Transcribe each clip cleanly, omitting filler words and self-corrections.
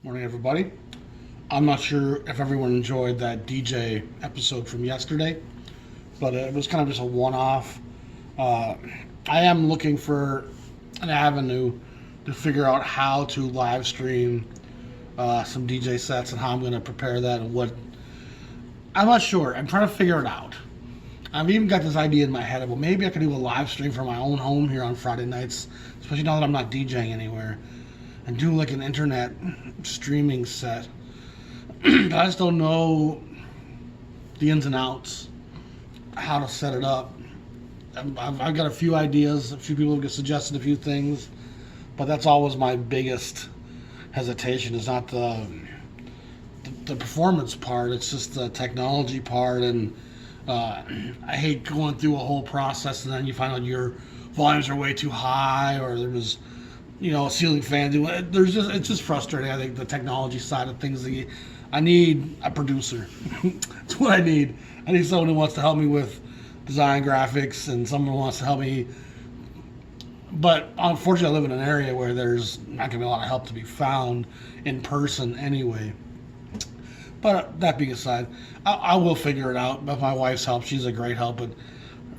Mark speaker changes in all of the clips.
Speaker 1: Morning, everybody. I'm not sure if everyone enjoyed that DJ episode from yesterday, but it was kind of just a one-off. I am looking for an avenue to figure out how to live stream some DJ sets and how I'm going to prepare that and what. I'm not sure. I'm trying to figure it out. I've even got this idea in my head of, well, maybe I could do a live stream from my own home here on Friday nights, especially now that I'm not DJing anywhere, and do like an internet streaming set. I just don't know the ins and outs, how to set it up. I've got a few ideas. A few people have suggested a few things, but that's always my biggest hesitation. Is not the performance part. It's just the technology part, and I hate going through a whole process and then you find out your volumes are way too high, or there was a ceiling fan. It's just frustrating. I think the technology side of things. I need a producer. That's what I need. I need someone who wants to help me with design graphics and someone who wants to help me. But unfortunately, I live in an area where there's not going to be a lot of help to be found in person anyway. But that being aside, I will figure it out. With my wife's help, she's a great help. But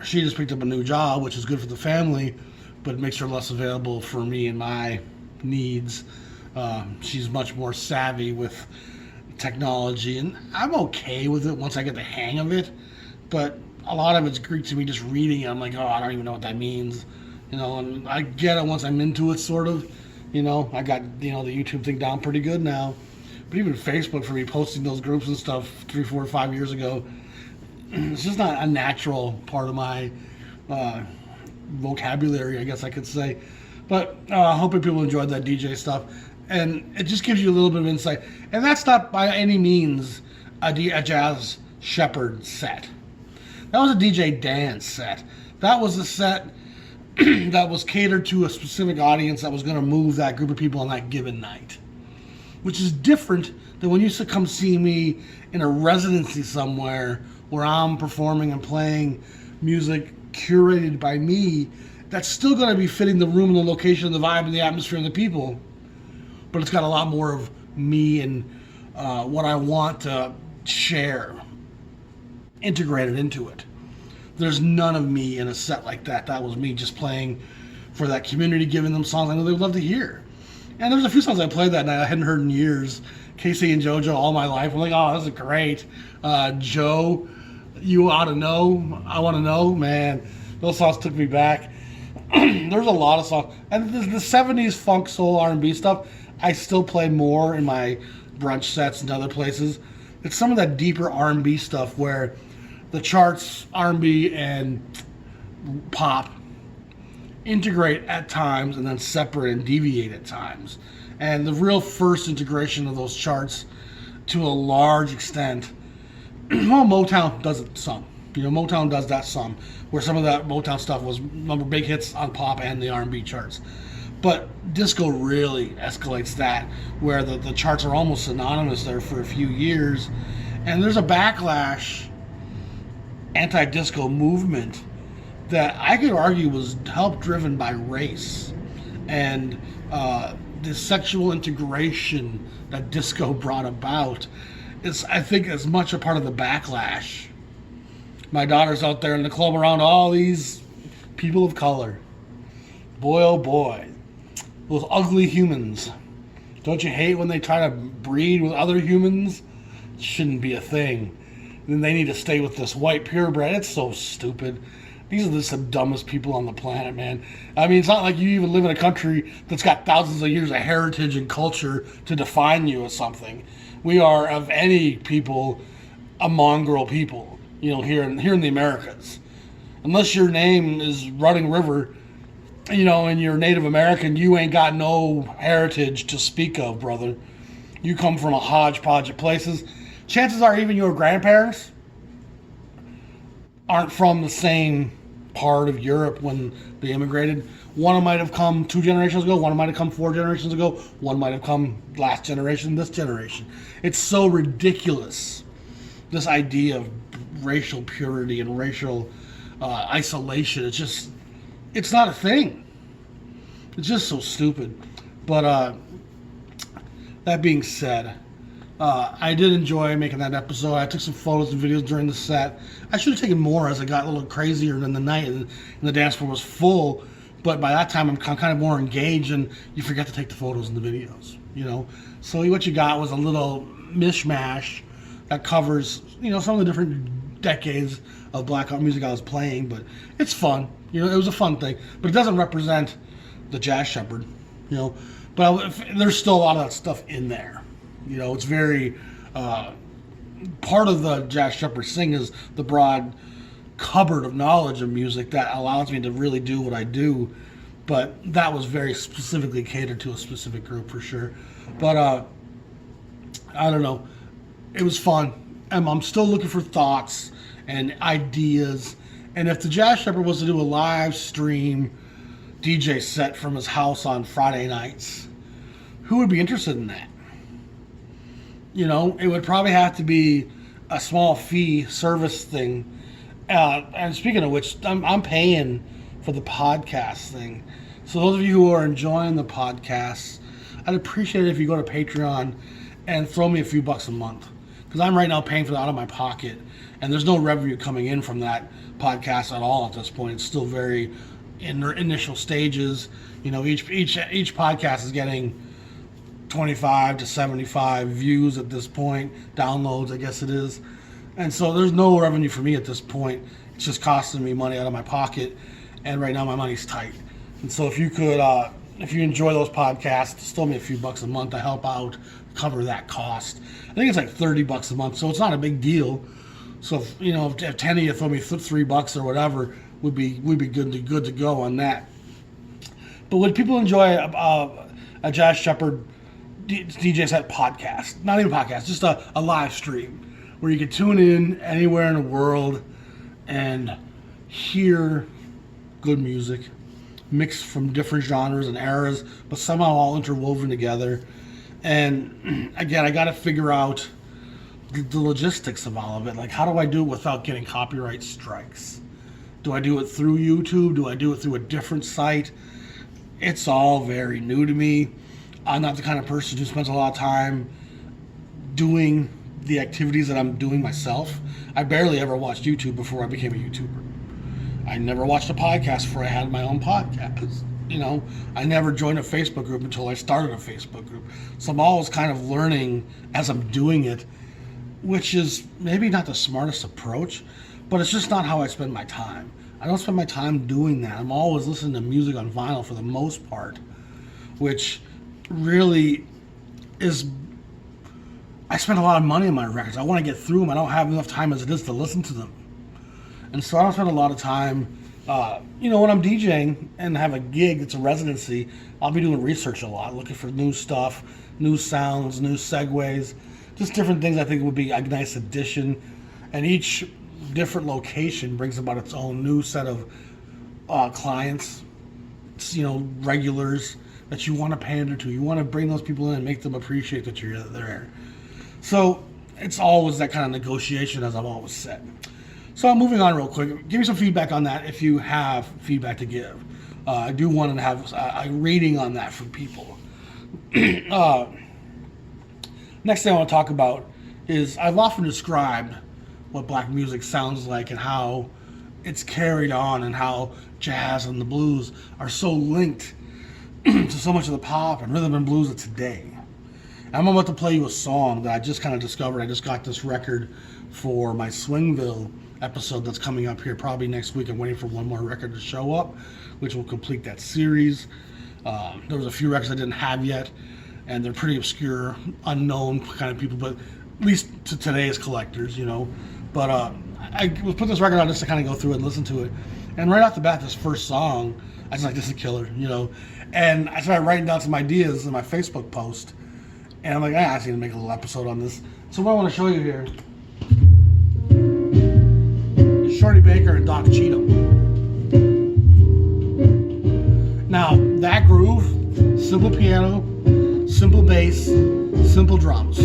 Speaker 1: she just picked up a new job, which is good for the family, but makes her less available for me and my needs. She's much more savvy with technology, and I'm okay with it once I get the hang of it. But a lot of it's Greek to me just reading it. I'm like, oh, I don't even know what that means. And I get it once I'm into it, sort of. I got, the YouTube thing down pretty good now. But even Facebook, for me, posting those groups and stuff 3, 4, 5 years ago, it's just not a natural part of my vocabulary, I guess I could say. But hoping people enjoyed that DJ stuff. And it just gives you a little bit of insight. And that's not by any means a Jazz Shepherd set. That was a DJ dance set. That was a set that was catered to a specific audience that was going to move that group of people on that given night. Which is different than when you used to come see me in a residency somewhere where I'm performing and playing music curated by me. That's still going to be fitting the room and the location, the vibe, and the atmosphere and the people. But it's got a lot more of me and what I want to share integrated into it. There's none of me in a set like that. That was me just playing for that community, giving them songs I know they would love to hear. And there's a few songs I played that night I hadn't heard in years. Casey and JoJo, All My Life. I'm like, oh, this is great. Joe, You Ought to Know, I Want to Know. Man, those songs took me back. There's a lot of songs. And the 70s funk, soul, R&B stuff, I still play more in my brunch sets and other places. It's some of that deeper R&B stuff where the charts, R&B, and pop integrate at times and then separate and deviate at times. And the real first integration of those charts to a large extent, well, Motown does it some. Motown does that some, where some of that Motown stuff was big hits on pop and the R&B charts. But disco really escalates that, where the charts are almost synonymous there for a few years. And there's a backlash anti-disco movement that I could argue was help driven by race and the sexual integration that disco brought about is, I think, as much a part of the backlash. My daughter's out there in the club around all these people of color. Boy, oh boy, those ugly humans. Don't you hate when they try to breed with other humans? It shouldn't be a thing. Then they need to stay with this white purebred. It's so stupid. These are just the dumbest people on the planet, man. I mean, it's not like you even live in a country that's got thousands of years of heritage and culture to define you as something. We are, of any people, a mongrel people, here in the Americas. Unless your name is Running River, and you're Native American, you ain't got no heritage to speak of, brother. You come from a hodgepodge of places. Chances are even your grandparents aren't from the same part of Europe when they immigrated. One might have come 2 generations ago, one might have come 4 generations ago, one might have come last generation, this generation. It's so ridiculous, this idea of racial purity and racial isolation. It's not a thing. It's just so stupid. But that being said, I did enjoy making that episode. I took some photos and videos during the set. I should have taken more as it got a little crazier in the night and the dance floor was full. But by that time, I'm kind of more engaged, and you forget to take the photos and the videos, So what you got was a little mishmash that covers, some of the different decades of blackout music I was playing. But it's fun. It was a fun thing. But it doesn't represent the Jazz Shepherd, But there's still a lot of that stuff in there. It's very part of the Jazz Shepherd thing is the broad cupboard of knowledge of music that allows me to really do what I do. But that was very specifically catered to a specific group for sure. But I don't know. It was fun. I'm still looking for thoughts and ideas. And if the Jazz Shepherd was to do a live stream DJ set from his house on Friday nights, who would be interested in that? It would probably have to be a small fee service thing. And speaking of which, I'm paying for the podcast thing. So those of you who are enjoying the podcast, I'd appreciate it if you go to Patreon and throw me a few bucks a month. Because I'm right now paying for that out of my pocket. And there's no revenue coming in from that podcast at all at this point. It's still very in their initial stages. Each podcast is getting 25 to 75 views at this point, downloads, I guess it is. And so there's no revenue for me at this point. It's just costing me money out of my pocket, and right now my money's tight. And so if you could, if you enjoy those podcasts, throw me a few bucks a month to help out, cover that cost. I think it's like $30 a month, so it's not a big deal. So if 10 of you throw me $3 or whatever, would be good to go on that. But would people enjoy a Jazz Shepherd DJ set podcast? Not even podcast, just a live stream where you could tune in anywhere in the world and hear good music mixed from different genres and eras, but somehow all interwoven together. And again, I got to figure out the logistics of all of it. Like, how do I do it without getting copyright strikes? Do I do it through YouTube? Do I do it through a different site? It's all very new to me. I'm not the kind of person who spends a lot of time doing the activities that I'm doing myself. I barely ever watched YouTube before I became a YouTuber. I never watched a podcast before I had my own podcast. I never joined a Facebook group until I started a Facebook group. So I'm always kind of learning as I'm doing it, which is maybe not the smartest approach, but it's just not how I spend my time. I don't spend my time doing that. I'm always listening to music on vinyl for the most part, which really is, I spend a lot of money on my records. I want to get through them. I don't have enough time as it is to listen to them. And so I don't spend a lot of time, when I'm DJing and have a gig, it's a residency, I'll be doing research a lot, looking for new stuff, new sounds, new segues, just different things I think would be a nice addition. And each different location brings about its own new set of clients, regulars that you want to pander to. You want to bring those people in and make them appreciate that you're there. So it's always that kind of negotiation, as I've always said. So I'm moving on real quick. Give me some feedback on that if you have feedback to give. I do want to have a rating on that from people. Next thing I want to talk about is I've often described what black music sounds like and how it's carried on and how jazz and the blues are so linked to so much of the pop and rhythm and blues of today. I'm about to play you a song that I just kind of discovered. I just got this record for my Swingville episode that's coming up here probably next week. I'm waiting for one more record to show up, which will complete that series. There was a few records I didn't have yet, and they're pretty obscure, unknown kind of people, but at least to today's collectors, But I put this record on just to kind of go through it and listen to it. And right off the bat, this first song, I was like, this is a killer, And I started writing down some ideas in my Facebook post. And I'm like, I just need to make a little episode on this. So what I want to show you here is Shorty Baker and Doc Cheatham. Now, that groove, simple piano, simple bass, simple drums.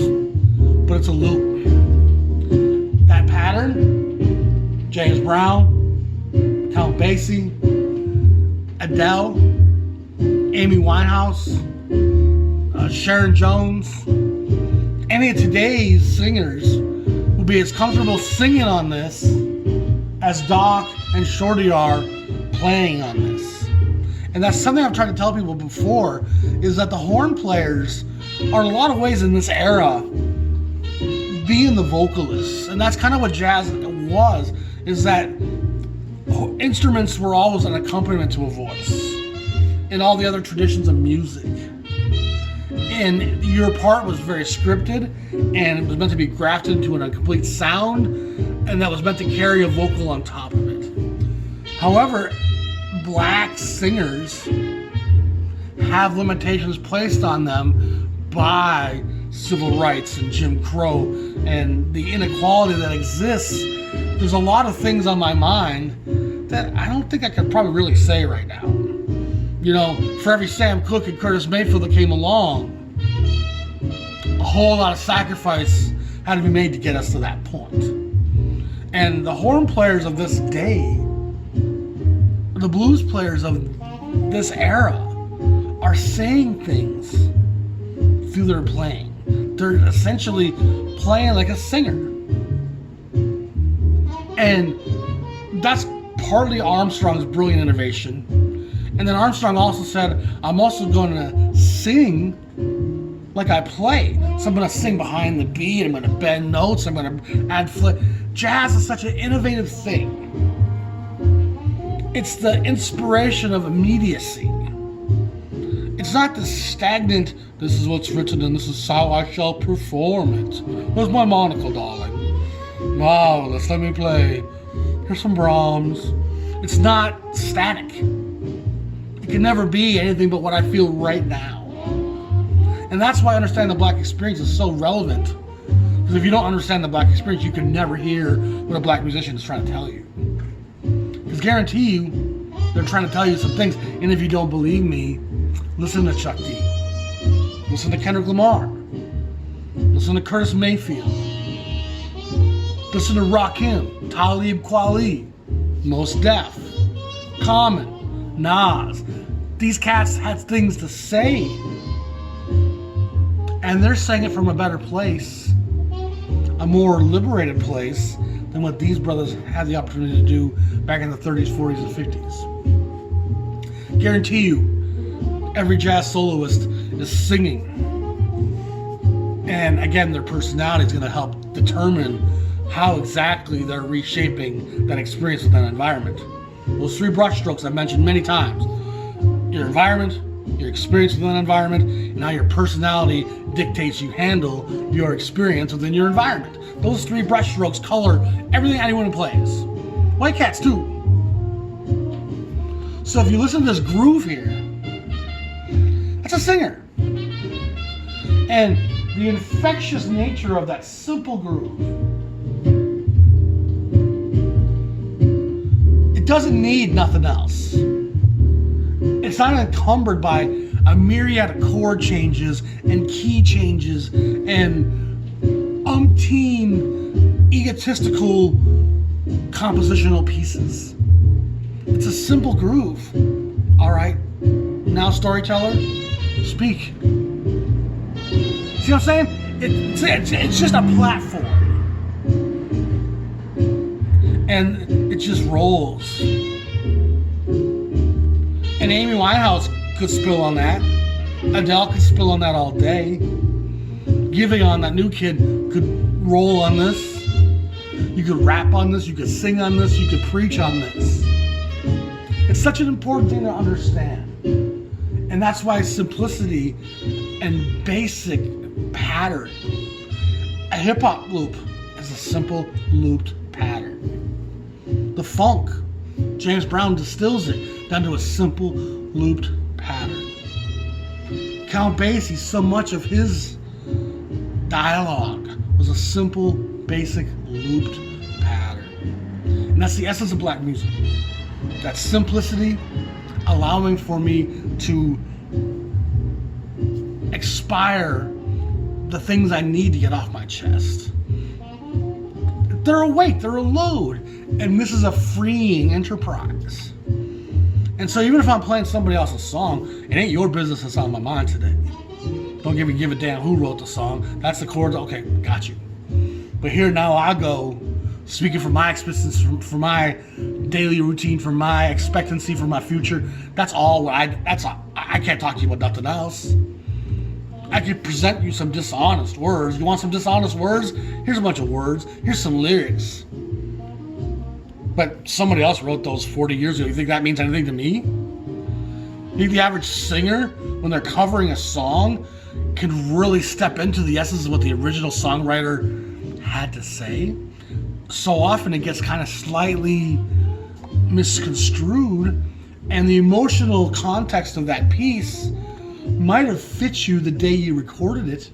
Speaker 1: But it's a loop. That pattern, James Brown, Count Basie, Adele, Amy Winehouse, Sharon Jones, any of today's singers will be as comfortable singing on this as Doc and Shorty are playing on this. And that's something I've tried to tell people before, is that the horn players are in a lot of ways in this era being the vocalists. And that's kind of what jazz was, is that instruments were always an accompaniment to a voice in all the other traditions of music. And your part was very scripted, and it was meant to be grafted into a complete sound, and that was meant to carry a vocal on top of it. However, black singers have limitations placed on them by civil rights and Jim Crow and the inequality that exists. There's a lot of things on my mind that I don't think I could probably really say right now. You know, for every Sam Cooke and Curtis Mayfield that came along, a whole lot of sacrifice had to be made to get us to that point. And the horn players of this day, the blues players of this era, are saying things through their playing. They're essentially playing like a singer. And that's partly Armstrong's brilliant innovation. And then Armstrong also said, I'm also going to sing like I play. So I'm going to sing behind the beat, I'm going to bend notes, I'm going to add flip. Jazz is such an innovative thing. It's the inspiration of immediacy. It's not the stagnant, this is what's written and this is how I shall perform it. Where's my monocle, darling? Wow, let's let me play. Here's some Brahms. It's not static. It can never be anything but what I feel right now. And that's why understanding the black experience is so relevant. Because if you don't understand the black experience, you can never hear what a black musician is trying to tell you. Because guarantee you, they're trying to tell you some things. And if you don't believe me, listen to Chuck D. Listen to Kendrick Lamar. Listen to Curtis Mayfield. Listen to Rakim, Talib Kweli, Mos Def, Common, Nas. These cats had things to say. And they're saying it from a better place, a more liberated place than what these brothers had the opportunity to do back in the 30s, 40s, and 50s. Guarantee you, every jazz soloist is singing. And again, their personality is going to help determine how exactly they're reshaping that experience with that environment. Those three brushstrokes I've mentioned many times. Your environment, your experience within that environment, and how your personality dictates you handle your experience within your environment. Those three brushstrokes color everything anyone plays. White cats too. So if you listen to this groove here, that's a singer. And the infectious nature of that simple groove, it doesn't need nothing else. It's not encumbered by a myriad of chord changes and key changes and umpteen egotistical compositional pieces. It's a simple groove. All right, now storyteller, speak. See what I'm saying? It's just a platform. And it just rolls. And Amy Winehouse could spill on that. Adele could spill on that all day. Giveon, that new kid, could roll on this. You could rap on this, you could sing on this, you could preach on this. It's such an important thing to understand. And that's why simplicity and basic pattern. A hip-hop loop is a simple looped pattern. The funk, James Brown distills it down to a simple looped pattern. Count Basie, so much of his dialogue was a simple, basic looped pattern. And that's the essence of black music. That simplicity, allowing for me to expire the things I need to get off my chest. They're a weight, they're a load, and this is a freeing enterprise. And so even if I'm playing somebody else's song, it ain't your business that's on my mind today. Don't give a damn who wrote the song. That's the chords. Okay, got you. But here now I go, speaking from my experience, from my daily routine, from my expectancy, for my future. That's all. I can't talk to you about nothing else. I could present you some dishonest words. You want some dishonest words? Here's a bunch of words. Here's some lyrics. But somebody else wrote those 40 years ago. You think that means anything to me? You think the average singer, when they're covering a song, can really step into the essence of what the original songwriter had to say? So often it gets kind of slightly misconstrued, and the emotional context of that piece might have fit you the day you recorded it,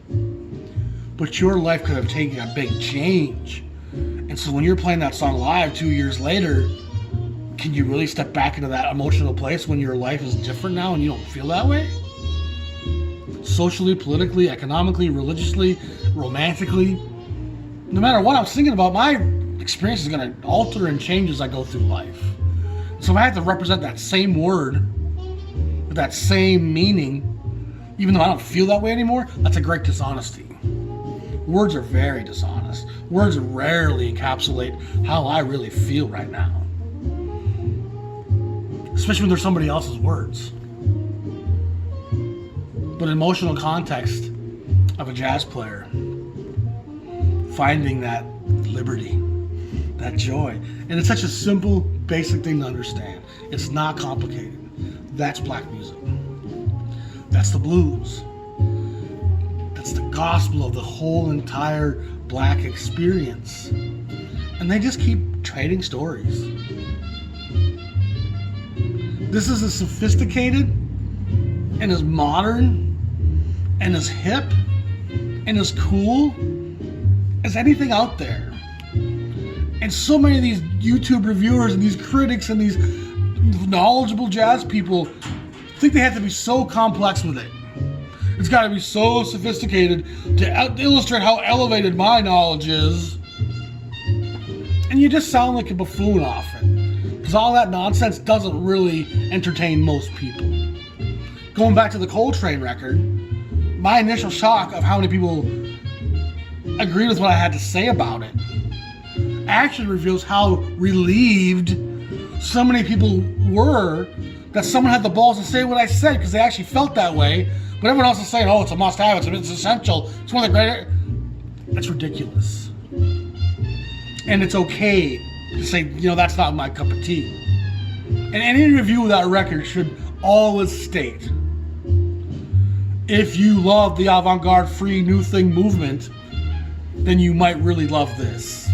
Speaker 1: but your life could have taken a big change. And so when you're playing that song live 2 years later, can you really step back into that emotional place when your life is different now and you don't feel that way? Socially, politically, economically, religiously, romantically, no matter what I'm thinking about, my experience is going to alter and change as I go through life. So if I have to represent that same word with that same meaning, even though I don't feel that way anymore, that's a great dishonesty. Words are very dishonest. Words rarely encapsulate how I really feel right now. Especially when they're somebody else's words. But emotional context of a jazz player, finding that liberty, that joy. And it's such a simple, basic thing to understand. It's not complicated. That's black music. That's the blues. That's the gospel of the whole entire black experience. And they just keep trading stories. This is as sophisticated and as modern and as hip and as cool as anything out there. And so many of these YouTube reviewers and these critics and these knowledgeable jazz people think they have to be so complex with it. It's got to be so sophisticated to illustrate how elevated my knowledge is. And you just sound like a buffoon often, because all that nonsense doesn't really entertain most people. Going back to the Coltrane record, my initial shock of how many people agreed with what I had to say about it actually reveals how relieved so many people were that someone had the balls to say what I said, because they actually felt that way. But everyone else is saying, oh, it's a must-have, it's essential, it's one of the great... That's ridiculous. And it's okay to say, that's not my cup of tea. And any review of that record should always state, if you love the avant-garde free new thing movement, then you might really love this.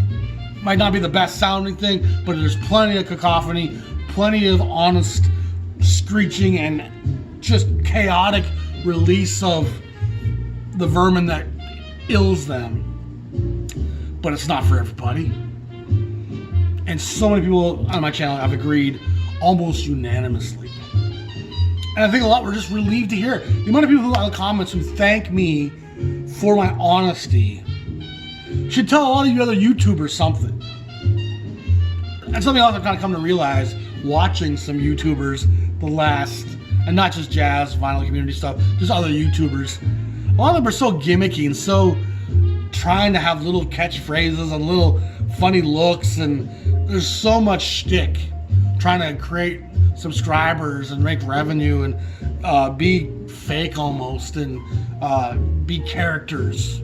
Speaker 1: Might not be the best sounding thing, but there's plenty of cacophony, plenty of honest screeching and just chaotic release of the vermin that ills them. But it's not for everybody. And so many people on my channel have agreed almost unanimously. And I think a lot were just relieved to hear it. The amount of people who in the comments who thank me for my honesty should tell a lot of you other YouTubers something. And something else I've kind of come to realize watching some YouTubers the last, and not just jazz, vinyl community stuff, just other YouTubers. A lot of them are so gimmicky and so trying to have little catchphrases and little funny looks, and there's so much shtick trying to create subscribers and make revenue and be fake almost and be characters.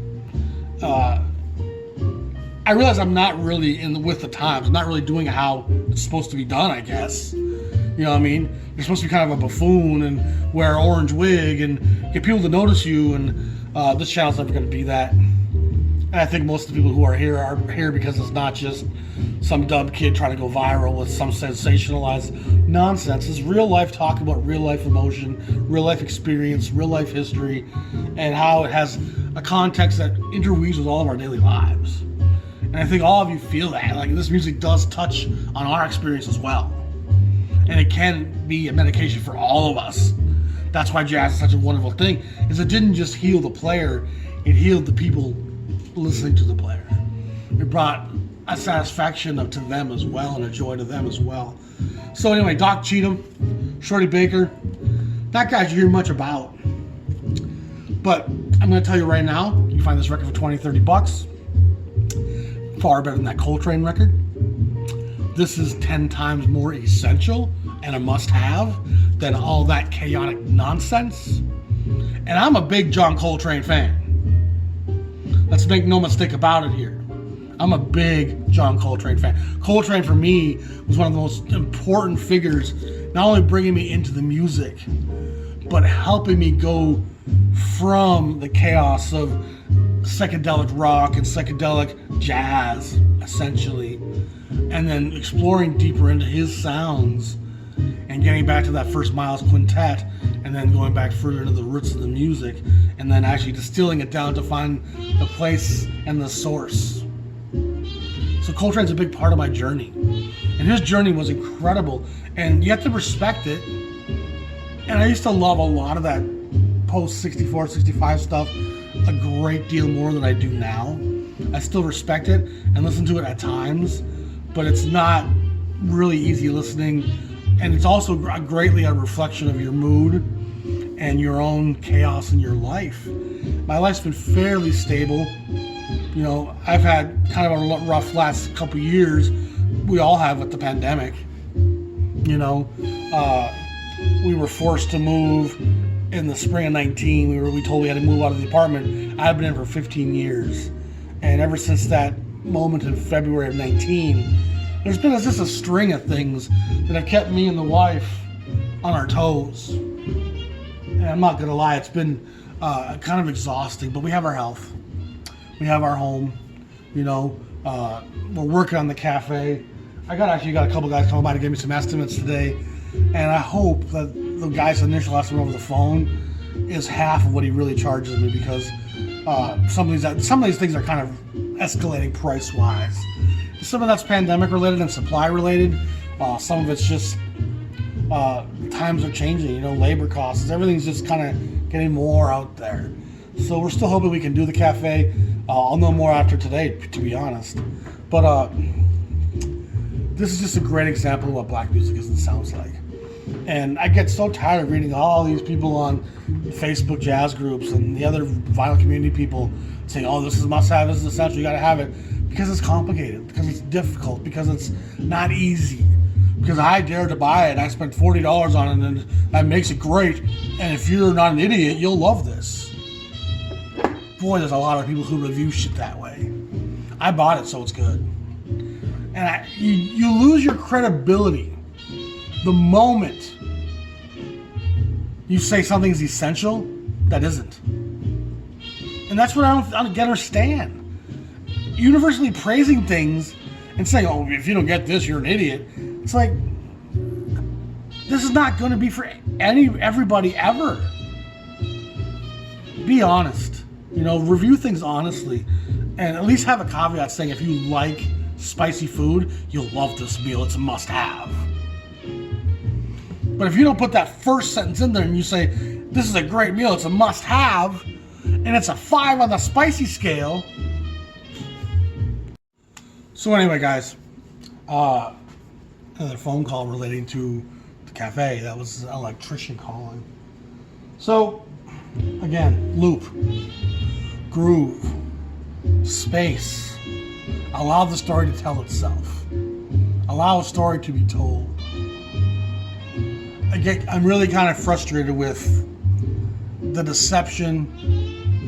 Speaker 1: I realize I'm not really with the times. I'm not really doing how it's supposed to be done, I guess. You know what I mean? You're supposed to be kind of a buffoon and wear an orange wig and get people to notice you, and this channel's never going to be that. And I think most of the people who are here because it's not just some dumb kid trying to go viral with some sensationalized nonsense. It's real life talk about real life emotion, real life experience, real life history, and how it has a context that interweaves with all of our daily lives. And I think all of you feel that. Like, this music does touch on our experience as well. And it can be a medication for all of us. That's why jazz is such a wonderful thing, is it didn't just heal the player, it healed the people listening to the player. It brought a satisfaction to them as well, and a joy to them as well. So anyway, Doc Cheatham, Shorty Baker, that guy you hear much about. But I'm going to tell you right now, you can find this record for 20, 30 bucks. Far better than that Coltrane record. This is 10 times more essential and a must-have than all that chaotic nonsense. And I'm a big John Coltrane fan. Let's make no mistake about it here. I'm a big John Coltrane fan. Coltrane for me was one of the most important figures, not only bringing me into the music, but helping me go from the chaos of psychedelic rock and psychedelic jazz, essentially, and then exploring deeper into his sounds and getting back to that first Miles Quintet, and then going back further into the roots of the music, and then actually distilling it down to find the place and the source. So Coltrane's a big part of my journey, and his journey was incredible, and you have to respect it. And I used to love a lot of that post 64, 65 stuff a great deal more than I do now. I still respect it and listen to it at times, but it's not really easy listening, and it's also greatly a reflection of your mood and your own chaos in your life. My life's been fairly stable. You know, I've had kind of a rough last couple years. We all have with the pandemic. You know, we were forced to move in the spring of 19. We told we had to move out of the apartment. I've been in for 15 years. And ever since that moment in February of 19, there's been just a string of things that have kept me and the wife on our toes. And I'm not going to lie, it's been kind of exhausting, but we have our health. We have our home. You know, we're working on the cafe. I got a couple guys coming by to give me some estimates today. And I hope that the guy's initial estimate over the phone is half of what he really charges me, because some of these things are kind of escalating price-wise. Some of that's pandemic-related and supply-related. Some of it's just times are changing. You know, labor costs. Everything's just kind of getting more out there. So we're still hoping we can do the cafe. I'll know more after today, to be honest. But this is just a great example of what black music is and sounds like. And I get so tired of reading all these people on Facebook jazz groups and the other vinyl community people saying, oh, this is must-have, this is essential, you gotta have it. Because it's complicated, because it's difficult, because it's not easy. Because I dared to buy it, I spent $40 on it, and that makes it great. And if you're not an idiot, you'll love this. Boy, there's a lot of people who review shit that way. I bought it, so it's good. And you lose your credibility the moment you say something's essential that isn't. And that's what I don't understand. Universally praising things and saying, oh, if you don't get this, you're an idiot. It's like, this is not going to be for everybody ever. Be honest. You know, review things honestly. And at least have a caveat saying, if you like spicy food, you'll love this meal. It's a must-have. But if you don't put that first sentence in there and you say, this is a great meal, it's a must-have, and it's a 5 on the spicy scale. So anyway, guys, another phone call relating to the cafe. That was an electrician calling. So, again, loop, groove, space. Allow the story to tell itself. Allow a story to be told. I'm really kind of frustrated with the deception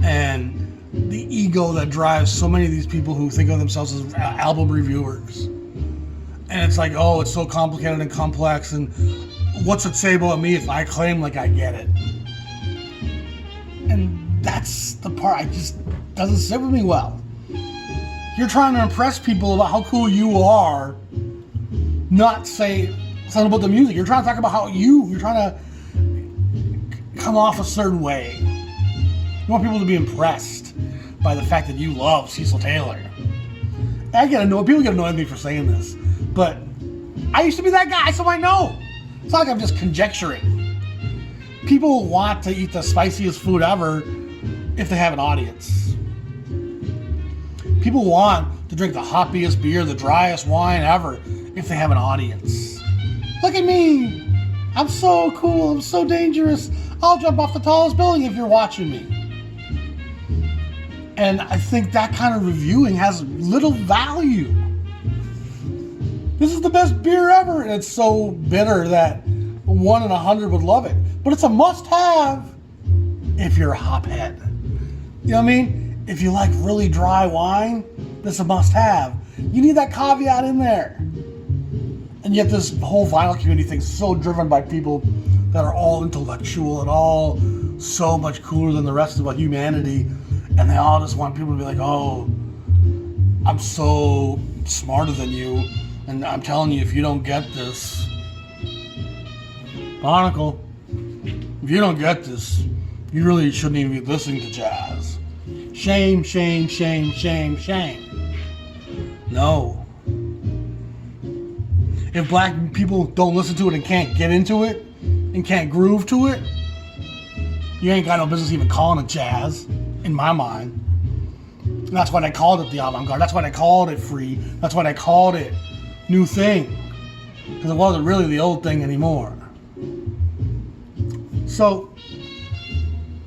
Speaker 1: and the ego that drives so many of these people who think of themselves as album reviewers. And it's like, oh, it's so complicated and complex, and what's it say about me if I claim like I get it? And that's the part I just doesn't sit with me well. You're trying to impress people about how cool you are, not say something about the music. You're trying to talk about how you're trying to come off a certain way. You want people to be impressed by the fact that you love Cecil Taylor. People get annoyed at me for saying this, but I used to be that guy, so I know. It's not like I'm just conjecturing. People want to eat the spiciest food ever if they have an audience. People want to drink the hoppiest beer, the driest wine ever if they have an audience. Look at me. I'm so cool. I'm so dangerous. I'll jump off the tallest building if you're watching me. And I think that kind of reviewing has little value. This is the best beer ever, and it's so bitter that 1 in 100 would love it. But it's a must-have if you're a hophead. You know what I mean? If you like really dry wine, this is a must-have. You need that caveat in there. And yet this whole vinyl community thing is so driven by people that are all intellectual and all so much cooler than the rest of humanity. And they all just want people to be like, oh, I'm so smarter than you. And I'm telling you, if you don't get this, Barnacle, if you don't get this, you really shouldn't even be listening to jazz. Shame, shame, shame, shame, shame. No. If black people don't listen to it and can't get into it and can't groove to it, you ain't got no business even calling it jazz, in my mind. And that's why they called it the avant-garde. That's why they called it free. That's why they called it new thing. Because it wasn't really the old thing anymore. So,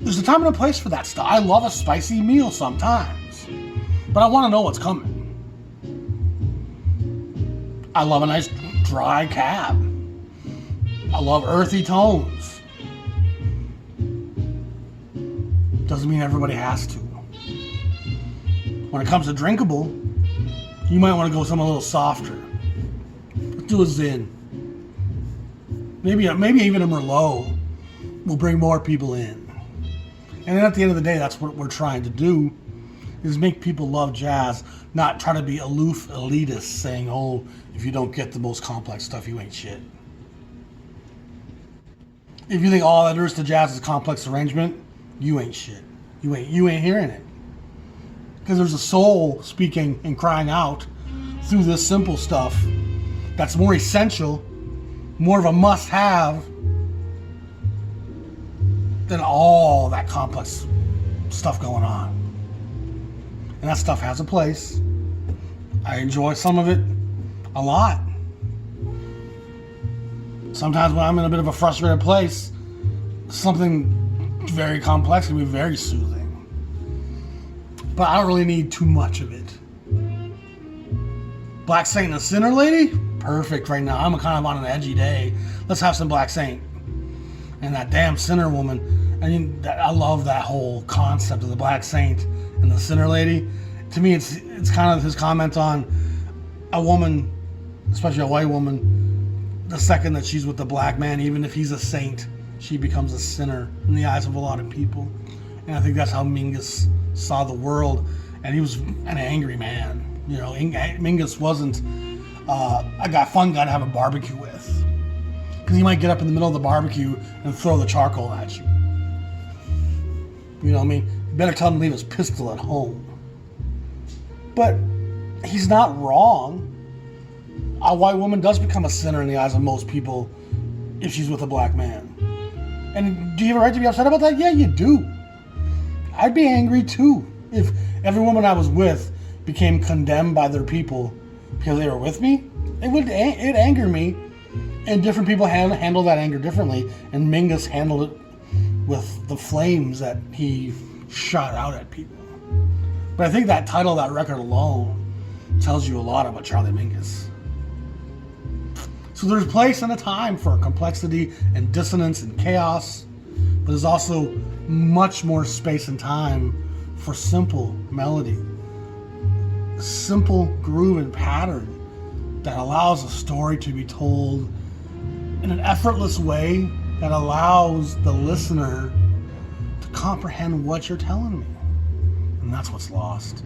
Speaker 1: there's a time and a place for that stuff. I love a spicy meal sometimes. But I want to know what's coming. I love a nice dry cab. I love earthy tones. Doesn't mean everybody has to. When it comes to drinkable, you might want to go something a little softer. Let's do a Zin. Maybe even a Merlot will bring more people in. And then at the end of the day, that's what we're trying to do, is make people love jazz, not try to be aloof elitists saying, oh, if you don't get the most complex stuff, you ain't shit. If you think all that there is to jazz is complex arrangement, you ain't shit. You ain't hearing it. Because there's a soul speaking and crying out through this simple stuff that's more essential, more of a must-have than all that complex stuff going on. And that stuff has a place. I enjoy some of it a lot. Sometimes when I'm in a bit of a frustrated place, something very complex can be very soothing. But I don't really need too much of it. Black Saint and the Sinner Lady? Perfect right now. I'm kind of on an edgy day. Let's have some Black Saint. And that damn sinner woman. I mean, I love that whole concept of the Black Saint and the Sinner Lady. To me, it's kind of his comment on a woman, especially a white woman, the second that she's with the black man, even if he's a saint, she becomes a sinner in the eyes of a lot of people. And I think that's how Mingus saw the world. And he was an angry man. You know, Mingus wasn't a fun guy to have a barbecue with. Because he might get up in the middle of the barbecue and throw the charcoal at you. You know what I mean? You better tell him to leave his pistol at home. But he's not wrong. A white woman does become a sinner in the eyes of most people if she's with a black man. And do you have a right to be upset about that? Yeah, you do. I'd be angry too if every woman I was with became condemned by their people because they were with me. It'd anger me. And different people handle that anger differently. And Mingus handled it with the flames that he shot out at people. But I think that title of that record alone tells you a lot about Charlie Mingus. So there's a place and a time for complexity and dissonance and chaos, but there's also much more space and time for simple melody, simple groove and pattern that allows a story to be told in an effortless way that allows the listener to comprehend what you're telling me. And that's what's lost.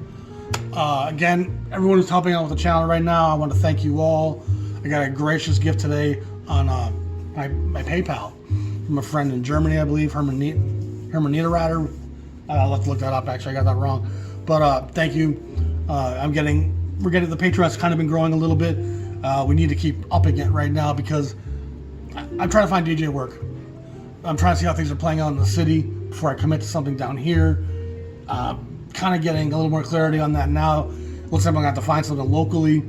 Speaker 1: Again, everyone who's helping out with the channel right now, I want to thank you all. I got a gracious gift today on my PayPal from a friend in Germany, I believe, Herman Niederreiter. I'll have to look that up, actually, I got that wrong. But thank you. We're getting, the Patreon's kind of been growing a little bit. We need to keep upping it right now because I'm trying to find DJ work. I'm trying to see how things are playing out in the city before I commit to something down here. Kind of getting a little more clarity on that now. Looks like I'm going to have to find something locally.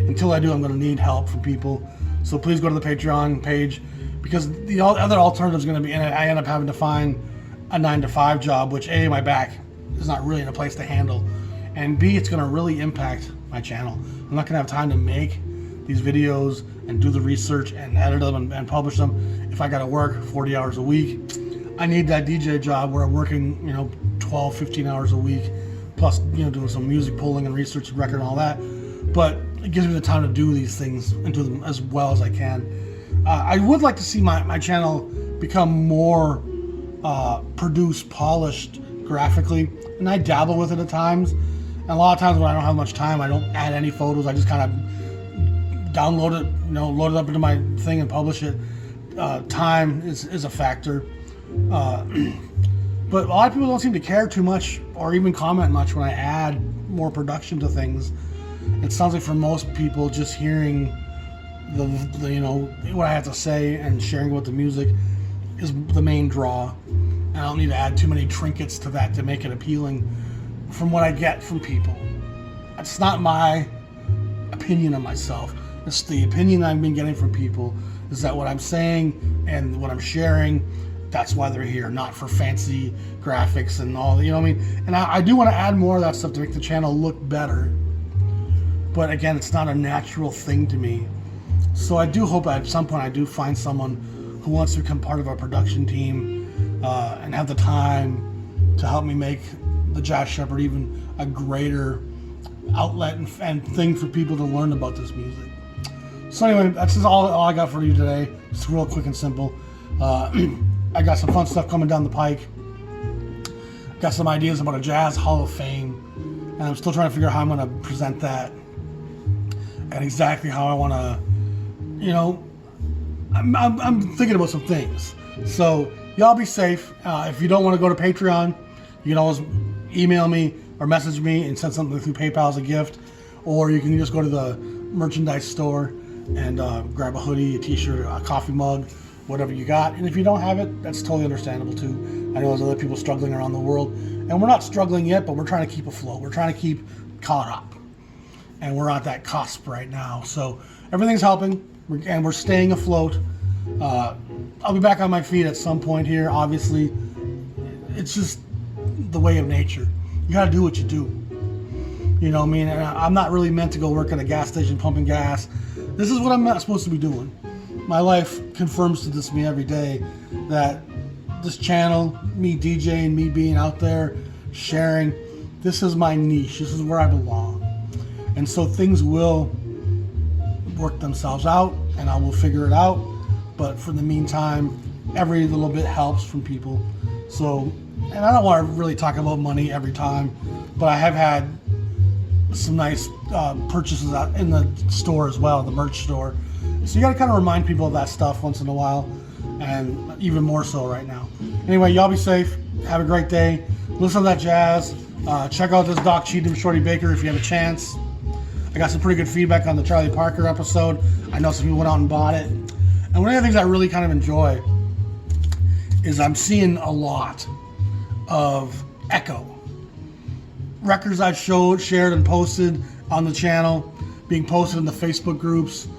Speaker 1: Until I do, I'm going to need help from people. So please go to the Patreon page because the other alternative is going to be, and I end up having to find a 9-to-5 job, which my back is not really in a place to handle, and B, it's going to really impact my channel. I'm not going to have time to make these videos and do the research and edit them and publish them if I got to work 40 hours a week. I need that DJ job where I'm working, 12, 15 hours a week, plus, doing some music pulling and research and record and all that. But it gives me the time to do these things and do them as well as I can. I would like to see my channel become more produced, polished graphically, and I dabble with it at times. And a lot of times when I don't have much time, I don't add any photos. I just kind of download it, load it up into my thing and publish it. Time is a factor. But a lot of people don't seem to care too much or even comment much when I add more production to things. It sounds like for most people, just hearing the what I have to say and sharing with the music is the main draw. And I don't need to add too many trinkets to that to make it appealing from what I get from people. It's not my opinion of myself. It's the opinion I've been getting from people is that what I'm saying and what I'm sharing, that's why they're here, not for fancy graphics and all, And I do want to add more of that stuff to make the channel look better. But again, it's not a natural thing to me. So I do hope at some point I do find someone who wants to become part of our production team and have the time to help me make the Jazz Shepherd even a greater outlet and thing for people to learn about this music. So anyway, that's just all I got for you today. It's real quick and simple. I got some fun stuff coming down the pike. Got some ideas about a Jazz Hall of Fame, and I'm still trying to figure out how I'm going to present that and exactly how I want to, I'm thinking about some things. So y'all be safe. If you don't want to go to Patreon, you can always email me or message me and send something through PayPal as a gift, or you can just go to the merchandise store and grab a hoodie, a t-shirt, a coffee mug, whatever you got. And if you don't have it, that's totally understandable too. I know there's other people struggling around the world, and we're not struggling yet, but we're trying to keep afloat. We're trying to keep caught up, and we're at that cusp right now. So everything's helping, and we're staying afloat. I'll be back on my feet at some point here. Obviously, it's just the way of nature. You got to do what you do. And I'm not really meant to go work at a gas station pumping gas. This is what I'm not supposed to be doing. My life confirms to this me every day that this channel, me DJing, me being out there, sharing, this is my niche. This is where I belong. And so things will work themselves out, and I will figure it out. But for the meantime, every little bit helps from people. So, and I don't want to really talk about money every time, but I have had some nice purchases out in the store as well, the merch store. So you got to kind of remind people of that stuff once in a while, and even more so right now. Anyway, y'all be safe. Have a great day. Listen to that jazz. Check out this Doc Cheatham Shorty Baker if you have a chance. I got some pretty good feedback on the Charlie Parker episode. I know some people went out and bought it. And one of the things I really kind of enjoy is I'm seeing a lot of echo. Records I've shared and posted on the channel, being posted in the Facebook groups,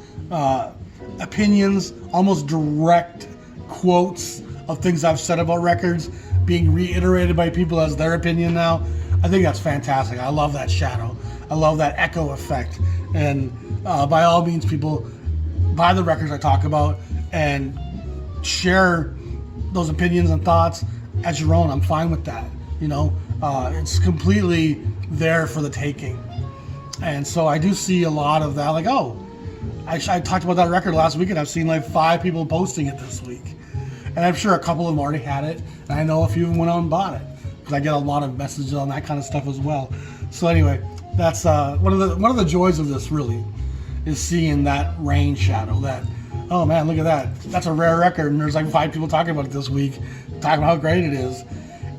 Speaker 1: opinions, almost direct quotes of things I've said about records being reiterated by people as their opinion now. I think that's fantastic. I love that shadow. I love that echo effect. And by all means, people buy the records I talk about and share those opinions and thoughts as your own. I'm fine with that. It's completely there for the taking. And so I do see a lot of that, like, I talked about that record last week, and I've seen like 5 people posting it this week. And I'm sure a couple of them already had it, and I know a few of them went out and bought it, because I get a lot of messages on that kind of stuff as well. So anyway, that's one of the joys of this, really, is seeing that rain shadow, that, oh man, look at that. That's a rare record, and there's like 5 people talking about it this week, talking about how great it is.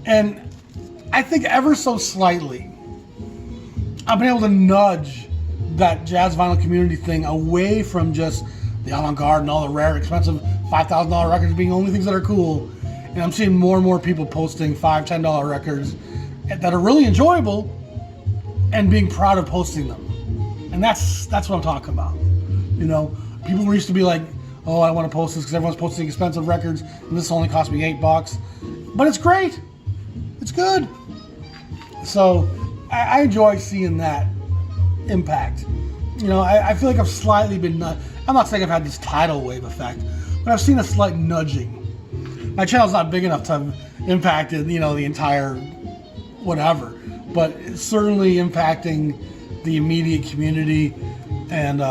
Speaker 1: And I think ever so slightly, I've been able to nudge that jazz vinyl community thing away from just the avant-garde and all the rare, expensive $5,000 records being the only things that are cool. And I'm seeing more and more people posting $5, $10 records that are really enjoyable and being proud of posting them. And that's what I'm talking about. People used to be like, oh, I want to post this because everyone's posting expensive records and this only cost me $8. But it's great. It's good. So I enjoy seeing that impact. You know, I feel like I've slightly been, I'm not saying I've had this tidal wave effect, but I've seen a slight nudging. My channel's not big enough to have impacted, you know, the entire whatever, but it's certainly impacting the immediate community, and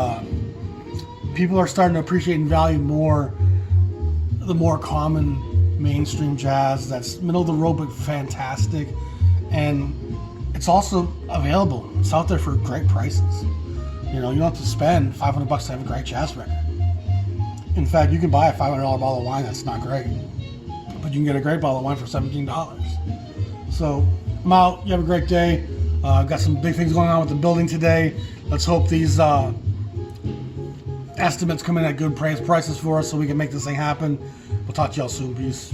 Speaker 1: people are starting to appreciate and value more the more common mainstream jazz that's middle of the road but fantastic, and it's also available. It's out there for great prices. You know, you don't have to spend $500 to have a great jazz record. In fact, you can buy a $500 bottle of wine that's not great, but you can get a great bottle of wine for $17. So I'm out. You have a great day. I've got some big things going on with the building today. Let's hope these estimates come in at good prices for us so we can make this thing happen. We'll talk to y'all soon. Peace.